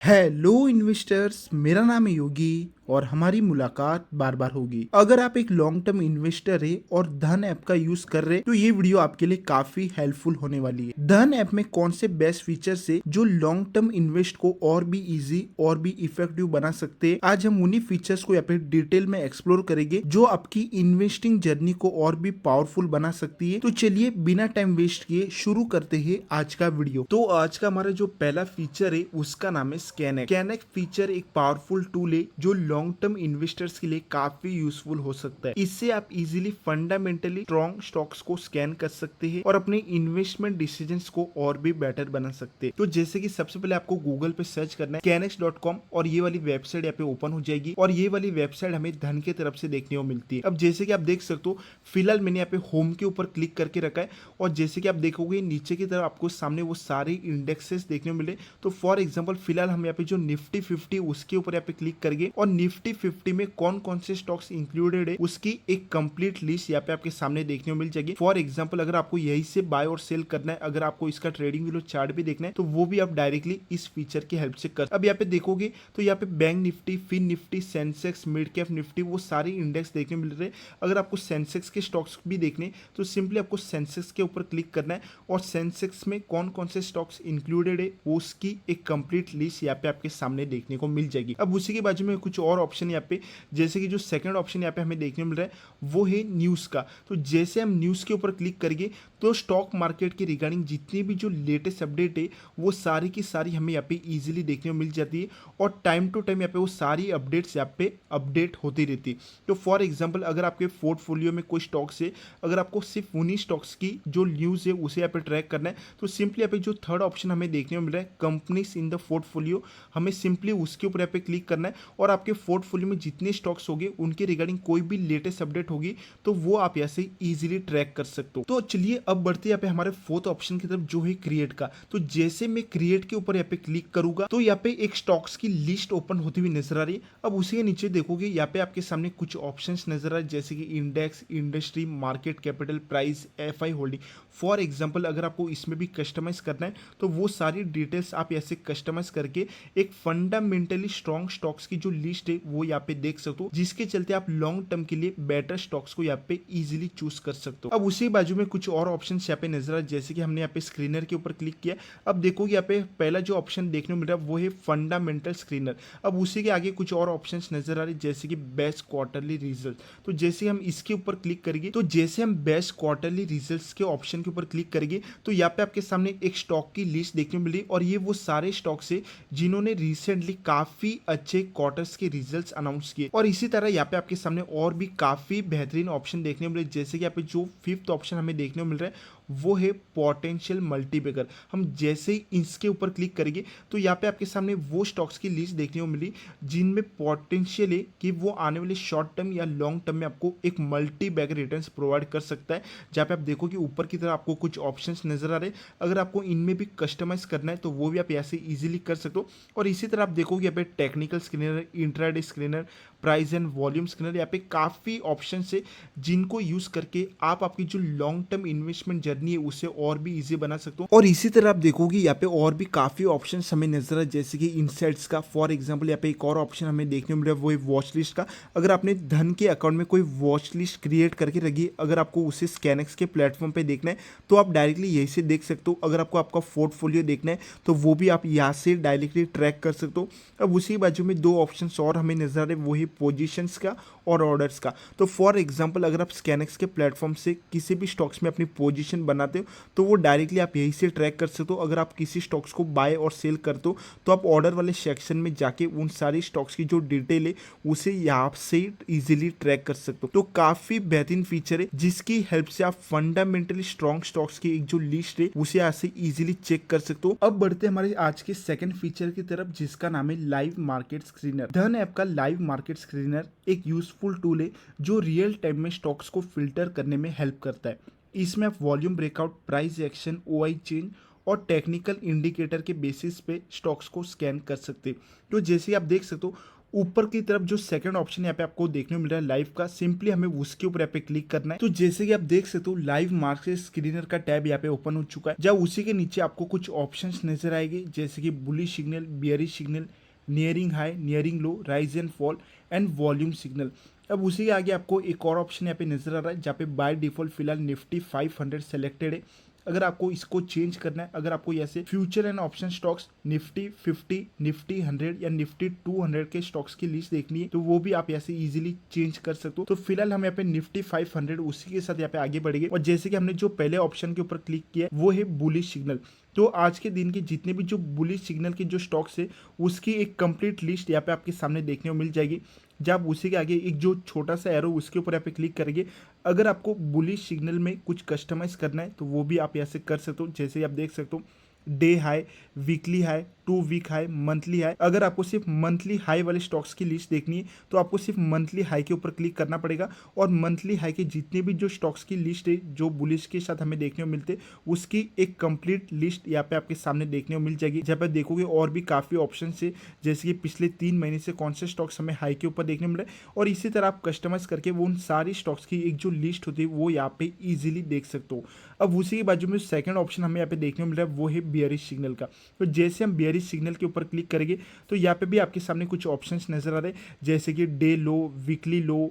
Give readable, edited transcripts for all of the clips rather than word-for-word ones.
Hello investors, मेरा नाम है योगी और हमारी मुलाकात बार बार होगी। अगर आप एक लॉन्ग टर्म इन्वेस्टर है और धन ऐप का यूज कर रहे हैं तो ये वीडियो आपके लिए काफी हेल्पफुल होने वाली है। धन ऐप में कौन से बेस्ट फीचर्स है जो लॉन्ग टर्म इन्वेस्ट को और भी इजी और भी इफेक्टिव बना सकते हैं। आज हम उन्हीं फीचर्स को यहाँ पे डिटेल में एक्सप्लोर करेंगे जो आपकी इन्वेस्टिंग जर्नी को और भी पावरफुल बना सकती है। तो चलिए बिना टाइम वेस्ट किए शुरू करते हैं आज का वीडियो। तो आज का हमारा जो पहला फीचर है उसका नाम है स्कैनएक्स फीचर एक पावरफुल टूल है जो लॉन्ग टर्म इन्वेस्टर्स के लिए काफी यूजफुल हो सकता है। इससे आप इजीली फंडामेंटली स्ट्रॉन्ग स्टॉक्स को स्कैन कर सकते हैं और अपने इन्वेस्टमेंट डिसीजंस को और भी बेटर बना सकते हैं। तो जैसे कि सबसे पहले आपको गूगल पे सर्च करना है scanex.com और ये वाली वेबसाइट यहाँ पे ओपन हो जाएगी और ये वाली वेबसाइट हमें धन की तरफ से देखने को मिलती है। अब जैसे कि आप देख सकते हो फिलहाल मैंने यहाँ पे होम के ऊपर क्लिक करके रखा है और जैसे कि आप देखोगे नीचे की तरफ आपको सामने वो सारे इंडेक्सेस देखने को मिले। तो फॉर एग्जांपल फिलहाल हम यहाँ पे जो निफ्टी 50 उसके ऊपर यहाँ पे क्लिक करेंगे और निफ्टी 50 में कौन कौन से स्टॉक्स इंक्लूडेड है उसकी एक कंप्लीट लिस्ट यहाँ पे आपके सामने देखने को मिल जाएगी। फॉर एग्जांपल अगर आपको यही से बाय और सेल करना है, अगर आपको इसका ट्रेडिंग व्यूलो चार्ट भी देखना है तो वो भी आप डायरेक्टली इस फीचर की हेल्प से कर। अब यहाँ पे देखोगे तो यहाँ पे bank Nifty, fin Nifty, Sensex, mid cap Nifty वो सारे इंडेक्स देखने मिल रहे हैं। अगर आपको सेंसेक्स के स्टॉक्स भी देखने तो सिंपली आपको सेंसेक्स के ऊपर क्लिक करना है और सेंसेक्स में कौन कौन से स्टॉक्स इंक्लूडेड है उसकी एक कंप्लीट लिस्ट यहाँ पे आपके सामने देखने को मिल जाएगी। अब उसी के बाजू में कुछ और ऑप्शन यहाँ पे जैसे कि जो सेकंड ऑप्शन यहाँ पे हमें देखने मिल रहा है वो है न्यूज का। तो जैसे हम न्यूज के ऊपर क्लिक करेंगे तो स्टॉक मार्केट के रिगार्डिंग जितनी भी जो लेटेस्ट अपडेट है वो सारी की सारी हमें यहाँ पे इजीली देखने को मिल जाती है और टाइम टू टाइम यहाँ पे वो सारी अपडेट्स यहाँ पे अपडेट होती रहती है। तो फॉर एग्जाम्पल अगर आपके पोर्टफोलियो में कोई स्टॉक्स है, अगर आपको सिर्फ उन्हीं स्टॉक्स की जो न्यूज़ है उसे यहाँ पे ट्रैक करना है तो सिंपली यहाँ पे जो थर्ड ऑप्शन हमें देखने को मिल रहा है कंपनीज इन द पोर्टफोलियो, हमें सिंपली उसके ऊपर यहाँ पे क्लिक करना है और आपके पोर्टफोलियो में जितने स्टॉक्स होंगे उनके रिगार्डिंग कोई भी लेटेस्ट अपडेट होगी तो वो आप यहाँ से इजीली ट्रैक कर सकते हो। तो चलिए अब बढ़ते यहाँ पे हमारे फोर्थ ऑप्शन की तरफ जो है क्रिएट का। तो जैसे मैं क्रिएट के ऊपर यहाँ पे क्लिक करूंगा तो यहाँ पे एक स्टॉक्स की लिस्ट ओपन होती हुई नजर आ रही है। अब उसी के नीचे देखोगे यहाँ पे आपके सामने कुछ ऑप्शंस नजर आ रहे जैसे कि index, industry, market capital, price, FI holding. For example अगर आपको इसमें भी कस्टमाइज करना है तो वो सारी डिटेल्स आप ऐसे कस्टमाइज करके एक फंडामेंटली स्ट्रॉन्ग स्टॉक्स की जो लिस्ट है वो यहाँ पे देख सकते हो, जिसके चलते आप लॉन्ग टर्म के लिए बेटर स्टॉक्स को यहाँ पे इजीली चूज कर सकते हो। अब उसी बाजू में कुछ और ऑप्शन यहाँ पे नजर आ जैसे कि हमने यहाँ पे स्क्रीनर के ऊपर क्लिक किया। अब देखोगे यहाँ पे पहला जो ऑप्शन देखने को मिल रहा है वो है फंडामेंटल स्क्रीनर। अब उसी के आगे कुछ और ऑप्शन नजर आ रहे जैसे कि बेस्ट क्वार्टरली रिजल्ट। तो जैसे हम इसके ऊपर क्लिक करेंगे तो जैसे हम बेस्ट क्वार्टरली रिजल्ट के ऑप्शन के ऊपर क्लिक करेंगे तो यहाँ पे आपके सामने एक स्टॉक की लिस्ट देखने को मिली और ये वो सारे स्टॉक्स है जिन्होंने रिसेंटली काफी अच्छे क्वार्टर्स के रिजल्ट्स अनाउंस किए। और इसी तरह यहाँ पे आपके सामने और भी काफी बेहतरीन ऑप्शन देखने को मिले जैसे कि यहाँ पे जो फिफ्थ ऑप्शन हमें देखने को मिल रहा है वो है पोटेंशियल मल्टीबैगर। हम जैसे ही इसके ऊपर क्लिक करेंगे तो यहाँ पे आपके सामने वो स्टॉक्स की लिस्ट देखने को मिली जिनमें पोटेंशियल है कि वो आने वाले शॉर्ट टर्म या लॉन्ग टर्म में आपको एक मल्टी बैगर रिटर्न्स प्रोवाइड कर सकता है। जहाँ पे आप देखो कि ऊपर की तरफ आपको कुछ ऑप्शंस नजर आ रहे हैं, अगर आपको इनमें भी कस्टमाइज करना है तो वो भी आप यहाँ से इजीली कर सकते हो। और इसी तरह आप देखोगे यहाँ पे technical screener, intraday screener, price and volume screener, यहाँ पे काफी ऑप्शन है जिनको यूज करके आप आपकी जो लॉन्ग टर्म इन्वेस्टमेंट जर्नी है उसे और भी इजी बना सकते हो। और इसी तरह आप देखोगे यहाँ पे और भी काफी ऑप्शन हमें नजर आ जैसे कि इनसाइट्स का। फॉर एग्जांपल यहाँ पे एक और ऑप्शन हमें देखने को मिल रहा है वो है वॉच लिस्ट का। अगर आपने धन के अकाउंट में कोई वॉच लिस्ट क्रिएट करके रखी, अगर आपको उसे स्कैनएक्स के प्लेटफॉर्म पे देखना है तो आप डायरेक्टली यही से देख सकते हो। अगर आपको आपका पोर्टफोलियो देखना है तो वो भी आप यहाँ से डायरेक्टली ट्रैक कर सकते हो। अब उसी बाजू में दो ऑप्शन और हमें नजर आ रहे वो ही पोजीशंस का और ऑर्डर्स का। तो फॉर एग्जांपल अगर आप स्कैनएक्स के प्लेटफॉर्म से किसी भी स्टॉक्स में अपनी पोजीशन बनाते हो तो वो डायरेक्टली आप यहीं से ट्रैक कर सकते हो। अगर आप किसी स्टॉक्स को बाय और सेल करते हो तो आप ऑर्डर वाले सेक्शन में जाके उन सारी स्टॉक्स की जो डिटेल है उसे यहाँ से इजीली ट्रैक कर सकते हो। तो काफी बेहतरीन फीचर है जिसकी हेल्प से आप फंडामेंटली स्ट्रॉन्ग स्टॉक्स की एक जो लिस्ट है उसे यहाँ से इजीली चेक कर सकते हो। अब बढ़ते हमारे आज के सेकंड फीचर की तरफ जिसका नाम है लाइव मार्केट स्क्रीनर। धन ऐप का लाइव मार्केट स्क्रीनर एक यूजफुल टूल है जो रियल टाइम में स्टॉक्स को फिल्टर करने में हेल्प करता है। इसमें आप volume breakout, price action, OI change और टेक्निकल इंडिकेटर के बेसिस पे स्टॉक्स को स्कैन कर सकते हैं। तो जैसे आप देख सकते हो ऊपर की तरफ जो सेकंड ऑप्शन यहाँ पे आपको देखने को मिल रहा है लाइव का, सिंपली हमें उसके ऊपर यहाँ पे क्लिक करना है। तो जैसे कि आप देख सकते हो लाइव मार्केट स्क्रीनर का टैब यहाँ पे ओपन हो चुका है, जहाँ उसी के नीचे आपको कुछ ऑप्शंस नजर आएंगे जैसे कि bullish signal, bearish signal, nearing high, nearing low, rise and fall and volume signal. अब उसी के आगे आपको एक और ऑप्शन यहाँ पे नजर आ रहा है जहाँ पे बाय डिफॉल्ट फिलहाल निफ्टी 500 सेलेक्टेड है। अगर आपको इसको चेंज करना है, अगर आपको ऐसे future and option stocks Nifty 50, Nifty 100 या निफ्टी 200 के स्टॉक्स की लिस्ट देखनी है तो वो भी आप ऐसे इजीली चेंज कर सकते हो। तो फिलहाल हम यहाँ पे निफ्टी 500 उसी के साथ यहाँ पे आगे बढ़ेंगे। और जैसे कि हमने जो पहले ऑप्शन के ऊपर क्लिक किया है वो है बुलिश सिग्नल। तो आज के दिन के जितने भी जो बुलिश सिग्नल के जो स्टॉक्स है उसकी एक कंप्लीट लिस्ट यहाँ पे आपके सामने देखने को मिल जाएगी। जब आप उसी के आगे एक जो छोटा सा एरो उसके ऊपर यहाँ पे क्लिक करेंगे, अगर आपको बुलिश सिग्नल में कुछ कस्टमाइज करना है तो वो भी आप यहाँ से कर सकते हो। जैसे आप देख सकते हो day high, weekly high, 2 week high, monthly high. अगर आपको सिर्फ मंथली हाई वाले स्टॉक्स की लिस्ट देखनी है तो आपको सिर्फ मंथली हाई के ऊपर क्लिक करना पड़ेगा और मंथली हाई के जितने भी जो स्टॉक्स की लिस्ट है जो बुलिश के साथ हमें देखने को मिलते हैं उसकी एक कंप्लीट लिस्ट यहाँ पे आपके सामने देखने को मिल जाएगी। जब आप देखोगे और भी काफ़ी ऑप्शन है जैसे कि पिछले 3 महीने से कौन से स्टॉक्स हमें हाई के ऊपर देखने को मिल रहे हैं और इसी तरह आप कस्टमाइज करके वो उन सारी स्टॉक्स की एक जो लिस्ट होती है वो यहाँ पे ईजिली देख सकते हो। अब उसी के बाजू में सेकंड ऑप्शन हमें यहाँ पे देखने को मिल रहा है वो है बियरिश सिग्नल का। तो जैसे हम बियरिश सिग्नल के ऊपर क्लिक करेंगे तो यहाँ पे भी आपके सामने कुछ ऑप्शंस नजर आ रहे हैं जैसे कि day low, weekly low,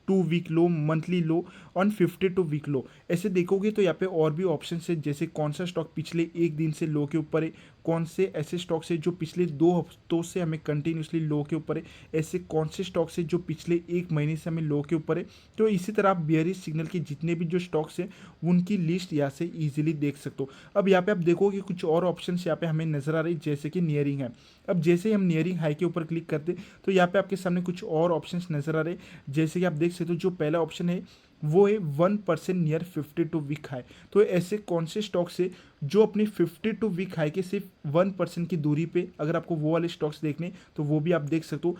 2 week low, monthly low on 52 week low. ऐसे देखोगे तो यहाँ पे और भी ऑप्शन है जैसे कौन सा स्टॉक पिछले एक दिन से लो के ऊपर है, कौन से ऐसे स्टॉक्स है जो पिछले 2 हफ्तों से हमें कंटिन्यूसली लो के ऊपर है, ऐसे कौन से स्टॉक्स है जो पिछले 1 महीने से हमें लो के ऊपर है। तो इसी तरह आप बियरिश सिग्नल के जितने भी जो स्टॉक्स है उनकी लिस्ट यहाँ से ईजिली देख सकते हो। अब यहाँ पे आप देखोगे कुछ और ऑप्शन यहाँ पे हमें नजर आ रही है जैसे कि नियरिंग है। अब जैसे ही हम नियरिंग हाई के ऊपर क्लिक करते तो यहाँ पे आपके सामने कुछ और ऑप्शन नजर आ रहे हैं जैसे कि आप देख सकते हो जो पहला ऑप्शन है वो है 1% नियर 52 वीक हाई। तो ऐसे कौन से स्टॉक्स है जो अपनी 52 वीक हाई के सिर्फ 1% की दूरी पे, अगर आपको वो वाले स्टॉक्स देखने तो वो भी आप देख सकते हो।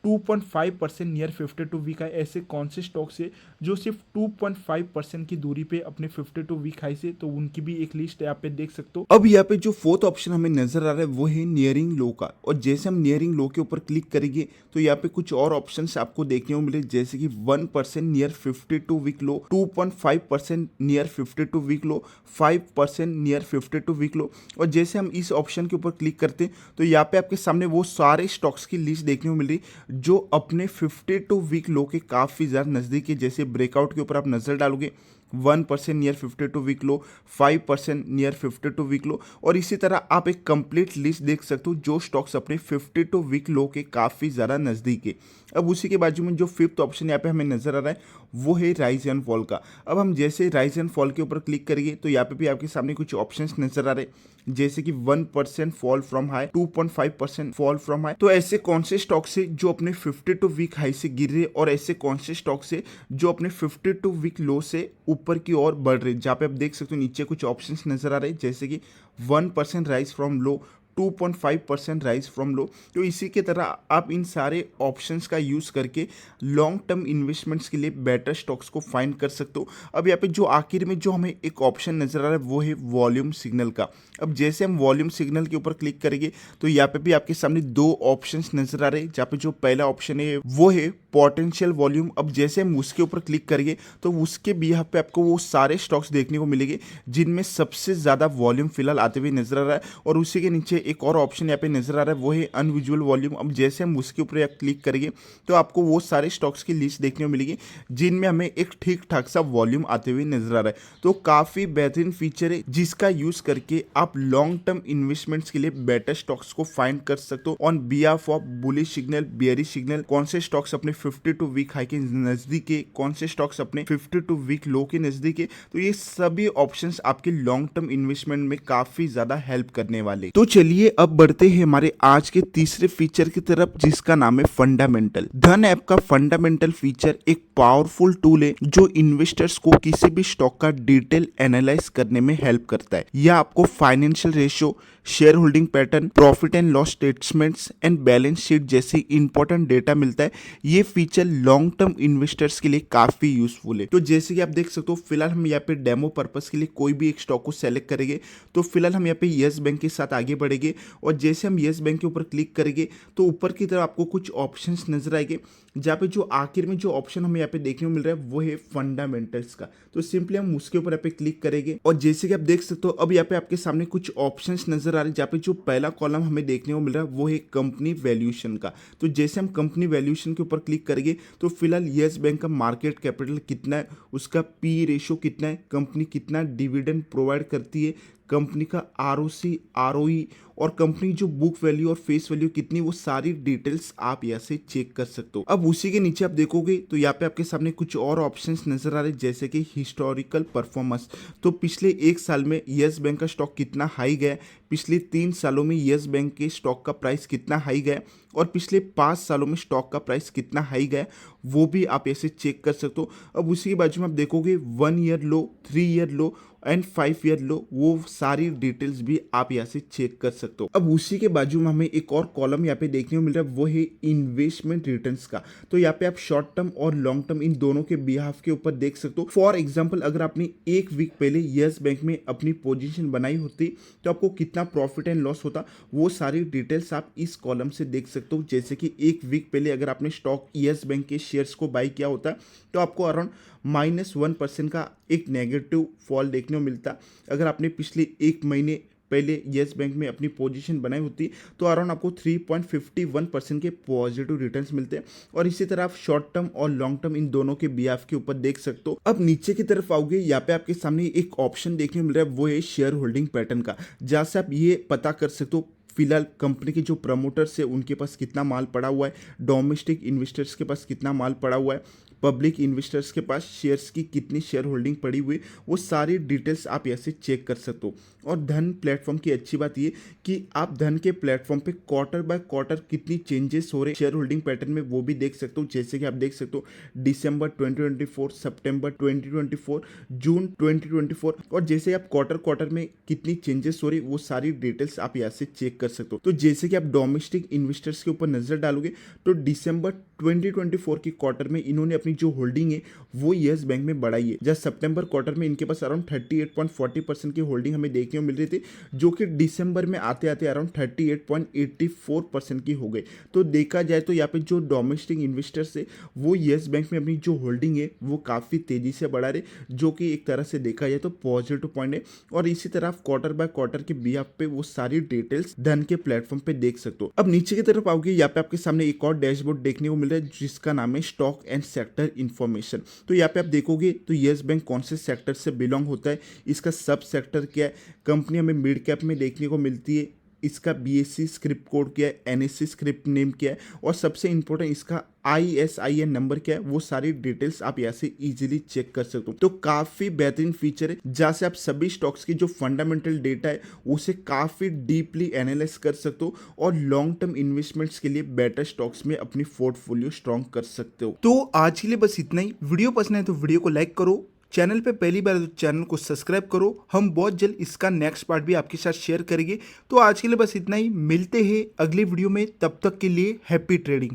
2.5% नियर 52 वीक हाई, ऐसे कौन से स्टॉक्स है जो सिर्फ 2.5% की दूरी पे अपने 52 वीक हाई से, तो उनकी भी एक लिस्ट यहाँ पे देख सकते हो। अब यहाँ पे जो फोर्थ ऑप्शन हमें नजर आ रहा है वो है नियरिंग लो का। और जैसे हम नियरिंग लो के ऊपर क्लिक करेंगे तो यहाँ पे कुछ और ऑप्शन आपको देखने को मिले जैसे कि 1% near 52 week low, 2.5% near 52 week low, 5% near 52 week low. और जैसे हम इस ऑप्शन के ऊपर क्लिक करते हैं तो यहाँ पे आपके सामने वो सारे स्टॉक्स की लिस्ट देखने को मिल रही जो अपने 52 वीक लो के काफ़ी ज़्यादा नज़दीक है। जैसे ब्रेकआउट के ऊपर आप नज़र डालोगे 1% near 52 week low, 5% near 52 week low, और इसी तरह आप एक कंप्लीट लिस्ट देख सकते हो जो स्टॉक्स अपने 52 वीक लो के काफ़ी ज़्यादा नज़दीक है। अब उसी के बाजू में जो फिफ्थ ऑप्शन यहाँ पे हमें नजर आ रहा है वो है राइज एंड फॉल का। अब हम जैसे राइज एंड फॉल के ऊपर क्लिक करेंगे तो यहाँ पे भी आपके सामने कुछ ऑप्शंस नजर आ रहे हैं जैसे कि 1% fall from high, 2.5% fall from high. तो ऐसे कौन से स्टॉक्स है जो अपने 52 वीक हाई से गिर रहे और ऐसे कौन से स्टॉक्स है जो अपने 52 वीक लो से ऊपर की ओर बढ़ रहे, जहाँ पे आप देख सकते हो नीचे कुछ ऑप्शंस नजर आ रहे हैं जैसे कि 1% rise from low, 2.5% rise from low. तो इसी के तरह आप इन सारे ऑप्शंस का यूज़ करके लॉन्ग टर्म इन्वेस्टमेंट्स के लिए बेटर स्टॉक्स को फाइंड कर सकते हो। अब यहाँ पे जो आखिर में जो हमें एक ऑप्शन नजर आ रहा है वो है वॉल्यूम सिग्नल का। अब जैसे हम वॉल्यूम सिग्नल के ऊपर क्लिक करेंगे तो यहाँ पे भी आपके सामने दो ऑप्शंस नजर आ रहे हैं जहाँ पे जो पहला ऑप्शन है वो है पोटेंशियल वॉल्यूम। अब जैसे हम उसके ऊपर क्लिक करेंगे तो उसके भी यहाँ पे आपको वो सारे स्टॉक्स देखने को मिलेंगे जिनमें सबसे ज़्यादा वॉल्यूम फिलहाल आते हुए नजर आ रहा है। और उसी के नीचे एक और ऑप्शन यहाँ पे नजर आ रहा है वो है अनविजुअल वॉल्यूम। अब जैसे हम उसके ऊपर क्लिक करेंगे तो आपको वो सारे स्टॉक्स की लिस्ट देखने को मिलेगी जिनमें हमें एक ठीक ठाक सा वॉल्यूम आते हुए नजर आ रहा है। तो काफ़ी बेहतरीन फीचर है जिसका यूज करके आप लॉन्ग टर्म इन्वेस्टमेंट्स के लिए बेटर स्टॉक्स को फाइंड कर सकते हो on behalf of bullish signal, bearish signal. कौन से स्टॉक्स अपने 52 वीक हाई के नजदीक है, कौन से स्टॉक्स अपने 52 वीक लो के नजदीक है। तो ये सभी ऑप्शंस आपके लॉन्ग टर्म इन्वेस्टमेंट में काफी ज्यादा हेल्प करने वाले। तो चलिए अब बढ़ते हैं हमारे आज के तीसरे फीचर की तरफ जिसका नाम है फंडामेंटल। धन ऐप का फंडामेंटल फीचर एक पावरफुल टूल है जो इन्वेस्टर्स को किसी भी स्टॉक का डिटेल एनालाइज करने में हेल्प करता है। यह आपको financial ratio, share holding pattern, profit and loss statements and balance sheet जैसे इंपॉर्टेंट डेटा मिलता है। ये फीचर लॉन्ग टर्म इन्वेस्टर्स के लिए काफी यूजफुल है। तो जैसे कि आप देख सकते हो, फिलहाल हम यहाँ पे डेमो पर्पस के लिए कोई भी एक स्टॉक को सेलेक्ट करेंगे। तो फिलहाल हम यहाँ पे यस बैंक के साथ आगे बढ़ेंगे और जैसे हम यस बैंक के ऊपर क्लिक करेंगे तो ऊपर की तरफ आपको कुछ ऑप्शंस नजर आएंगे, जहाँ पे जो आखिर में जो ऑप्शन हमें यहाँ पे देखने को मिल रहा है वो है फंडामेंटल्स का। तो सिंपली हम उसके ऊपर यहाँ पे क्लिक करेंगे और जैसे कि आप देख सकते हो, अब यहाँ पे आपके सामने कुछ ऑप्शंस नजर आ रहे हैं, जहाँ पे जो पहला कॉलम हमें देखने को मिल रहा है वो है कंपनी वैल्यूएशन का। तो जैसे हम कंपनी वैल्यूएशन के ऊपर क्लिक करेंगे तो फिलहाल यस बैंक का मार्केट कैपिटल कितना है, उसका पी रेशियो कितना है, कंपनी कितना डिविडेंड प्रोवाइड करती है, कंपनी का आरओसी आरओई और कंपनी जो बुक वैल्यू और फेस वैल्यू कितनी, वो सारी डिटेल्स आप यहाँ से चेक कर सकते हो। अब उसी के नीचे आप देखोगे तो यहाँ पे आपके सामने कुछ और ऑप्शंस नजर आ रहे हैं, जैसे कि हिस्टोरिकल परफॉर्मेंस। तो पिछले एक साल में यस बैंक का स्टॉक कितना हाई गया, पिछले 3 सालों में यस बैंक के स्टॉक का प्राइस कितना हाई गया और पिछले 5 सालों में स्टॉक का प्राइस कितना हाई गया, वो भी आप ऐसे चेक कर सकते हो। अब उसी के बाजू में आप देखोगे 1 year low, 3 year low and 5 year low, वो सारी डिटेल्स भी आप यहाँ से चेक कर सकते हो। अब उसी के बाजू में हमें एक और कॉलम यहाँ पे देखने को मिल रहा है, वो है इन्वेस्टमेंट रिटर्न्स का। तो यहाँ पे आप शॉर्ट टर्म और लॉन्ग टर्म इन दोनों के बिहाफ के ऊपर देख सकते हो। फॉर एग्जाम्पल, अगर आपने एक वीक पहले यस बैंक में अपनी पोजीशन बनाई होती तो आपको कितना प्रॉफिट एंड लॉस होता, वो सारी डिटेल्स आप इस कॉलम से देख सकते हो। जैसे कि एक वीक पहले अगर आपने स्टॉक यस बैंक के शेयर्स को बाई किया होता तो आपको अराउंड -1% का एक नेगेटिव फॉल देखने को मिलता। अगर आपने पिछले एक महीने पहले यस बैंक में अपनी पोजीशन बनाई होती तो अराउंड आपको 3.51% के पॉजिटिव रिटर्न्स मिलते हैं। और इसी तरह आप शॉर्ट टर्म और लॉन्ग टर्म इन दोनों के बिहाफ के ऊपर देख सकते हो। अब नीचे की तरफ आओगे, यहाँ पे आपके सामने एक ऑप्शन देखने को मिल रहा है, वो है शेयर होल्डिंग पैटर्न का, जहाँ से आप ये पता कर सकते हो फिलहाल कंपनी के जो प्रमोटर्स है उनके पास कितना माल पड़ा हुआ है, डोमेस्टिक इन्वेस्टर्स के पास कितना माल पड़ा हुआ है, पब्लिक इन्वेस्टर्स के पास शेयर्स की कितनी शेयर होल्डिंग पड़ी हुई, वो सारी डिटेल्स आप यहाँ से चेक कर सकते हो। और धन प्लेटफॉर्म की अच्छी बात ये कि आप धन के प्लेटफॉर्म पे क्वार्टर बाय क्वार्टर कितनी चेंजेस हो रहे शेयर होल्डिंग पैटर्न में, वो भी देख सकते हो। जैसे कि आप देख सकते हो दिसंबर 2024, सितंबर 2024, जून 2024, और जैसे आप क्वार्टर में कितनी चेंजेस हो रही, वो सारी डिटेल्स आप यहाँ से चेक कर सकते हो। तो जैसे कि आप डोमेस्टिक इन्वेस्टर्स के ऊपर नजर डालोगे तो दिसंबर 2024 की क्वार्टर में इन्होंने अपनी जो होल्डिंग है वो यस बैंक में बढ़ाई है, जहाँ सितंबर क्वार्टर में इनके पास अराउंड 38.40% की होल्डिंग हमें देखने को मिल रही थी, जो कि दिसंबर में आते आते अराउंड 38.84% की हो गई। तो देखा जाए तो यहाँ पे जो डोमेस्टिक इन्वेस्टर्स है वो यस बैंक में अपनी जो होल्डिंग है वो काफ़ी तेजी से बढ़ा रहे, जो कि एक तरह से देखा जाए तो पॉजिटिव पॉइंट है। और इसी तरह आप क्वार्टर बाय क्वार्टर के बिहाफ पे वो सारी डिटेल्स धन के प्लेटफॉर्म पे देख सकते हो। अब नीचे की तरफ आओगे, यहाँ पे आपके सामने एक और डैशबोर्ड देखने को मिल रहा है जिसका नाम है स्टॉक एंड सेक्टर इन्फॉर्मेशन। तो यहाँ पे आप देखोगे तो यस बैंक कौन से सेक्टर से बिलोंग होता है, इसका सब सेक्टर क्या है, कंपनी हमें मिड कैप में देखने को मिलती है, इसका बीएससी स्क्रिप्ट कोड क्या है, एनएससी स्क्रिप्ट नेम क्या है, और सबसे इंपॉर्टेंट इसका ISIN नंबर क्या है, वो सारी डिटेल्स आप यहाँ से इजीली चेक कर सकते हो। तो काफी बेहतरीन फीचर है, जहाँ से आप सभी स्टॉक्स की जो फंडामेंटल डेटा है उसे काफी डीपली एनालाइज कर सकते हो और लॉन्ग टर्म इन्वेस्टमेंट्स के लिए बेटर स्टॉक्स में अपनी पोर्टफोलियो स्ट्रॉन्ग कर सकते हो। तो आज के लिए बस इतना ही। वीडियो पसंद है तो वीडियो को लाइक करो, चैनल पे पहली बार तो चैनल को सब्सक्राइब करो। हम बहुत जल्द इसका नेक्स्ट पार्ट भी आपके साथ शेयर करेंगे। तो आज के लिए बस इतना ही, मिलते हैं अगली वीडियो में, तब तक के लिए हैप्पी ट्रेडिंग।